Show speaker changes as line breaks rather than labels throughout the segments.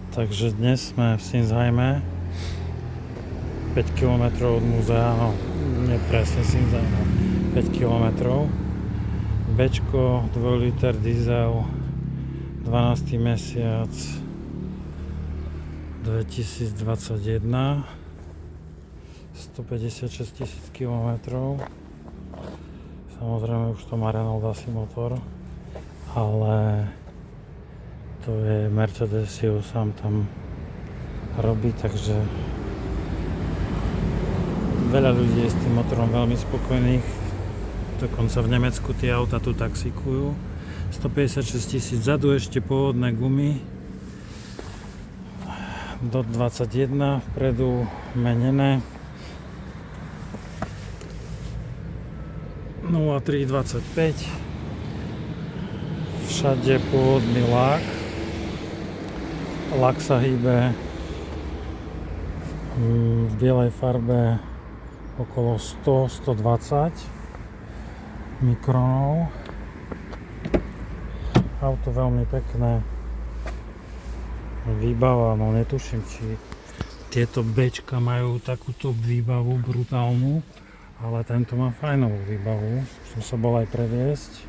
Takže dnes sme v Sinsheime, 5 km od múzea, no nie presne Sinsheim, 5 km. Bčko, 2 liter diesel, 12. mesiac 2021, 156 000 km. Samozrejme už to má Renault asi motor, ale to je Mercedes, si ho sám tam robí, takže veľa ľudí je s tým motorom veľmi spokojných. Dokonca v Nemecku tie auta tu taxikujú. 156 000, vzadu ešte pôvodné gumy do 21, vpredu menené 0,325, všade pôvodný lak sa hýbe v bielej farbe okolo 100-120 mikronov. Auto veľmi pekné, výbava, no netuším, či tieto Bčka majú takúto výbavu brutálnu, ale tento má fajnovú výbavu, som sa bol aj previesť.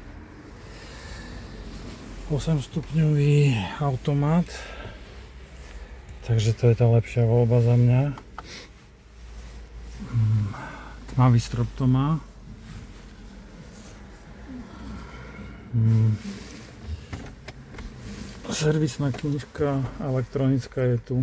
8-stupňový automat, takže to je tá lepšia voľba za mňa. Tmavý strop to má. Servisná knižka elektronická je tu.